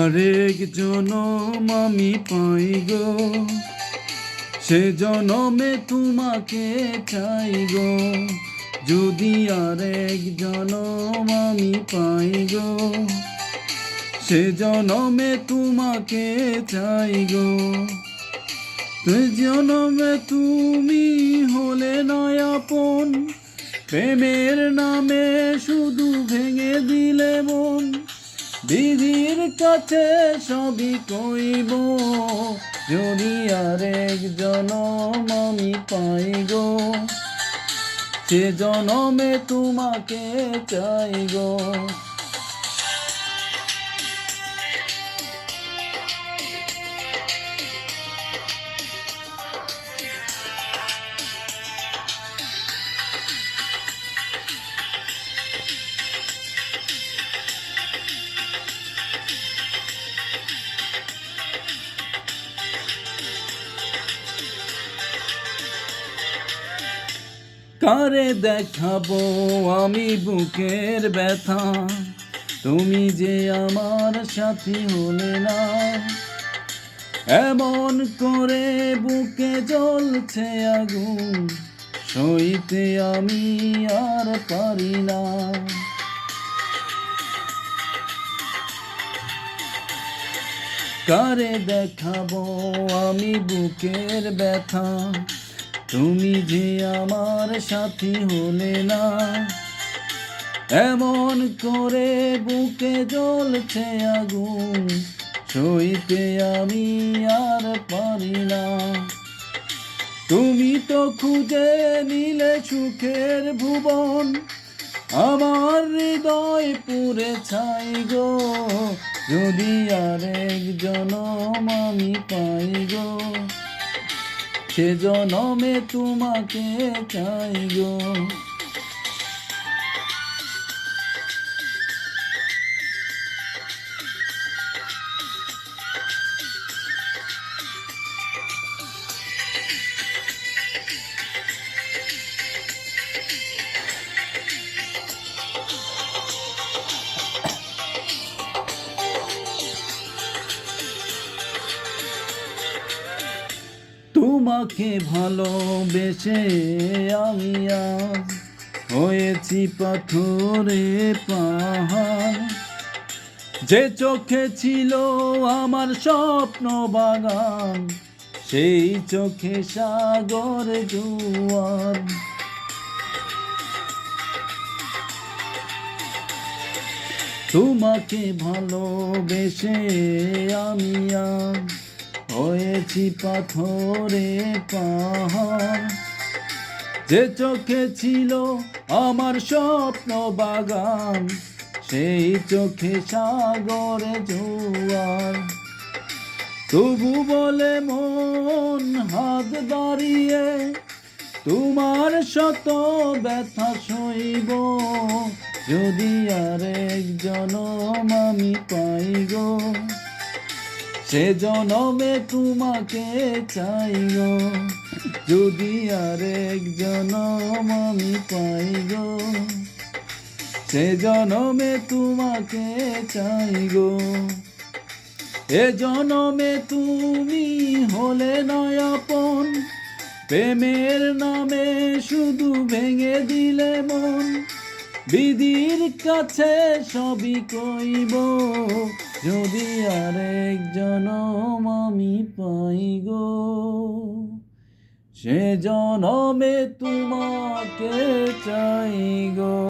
আরেক জনম আমি পাই গো, সে জনমে তোমাকে চাই গো। যদি আরেক জনম আমি পাই গো, সে জনমে তোমাকে চাই গো। সে জনমে তুমি হলে নয় আপন, প্রেমের নামে শুধু ভেঙে দিলে মন। বিধির কাছে সবই কইব, যদি আরেক জনম আমি পাই গো, সে জনমে তোমাকে চাই গো। কারে দেখাবো আমি বুকের ব্যথা, তুমি যে আমার সাথী হলে না। এমন করে বুকে জ্বলছে আগুন, সইতে আমি আর পারি না। কারে দেখাবো আমি বুকের ব্যথা, তুমি যে আমার সাথী হলে না। এমন করে বুকে জ্বলছে আগুন, সইতে আমি আর পারি না। তুমি তো খুঁজে নিলে সুখের ভুবন, আমার হৃদয় পুড়ে ছাই গো। যদি আরেক জনম আমি পাই গো, সে জনমে তোমাকে চাই গো। তোমাকে ভালোবেসে আমি আজ হয়েছি পাথরে পাহাড়। যে চোখে ছিল আমার স্বপ্ন বাগান, সেই চোখে সাগর জোয়ার। তোমাকে ভালোবেসে আমি আজ হয়েছি পাথরে পাহাড়। যে চোখে ছিল আমার স্বপ্ন বাগান, সেই চোখে সাগরে জোয়ার। তবু বলে মন হাত দাঁড়িয়ে, তোমার শত ব্যথা সইব, যদি আরেক জনম আমি পাই গো, সে জনমে তোমাকে চাই গো। যদি আরেক জনম আমি পাই গো, সে জনমে তোমাকে চাই গো। এ জনমে তুমি হলে নয় আপন, প্রেমের নামে শুধু ভেঙে দিলে মন। বিধির কাছে সবই কইব, যদি আরেক জনম আমি পাই গো, সে জনমে তোমাকে চাই গো।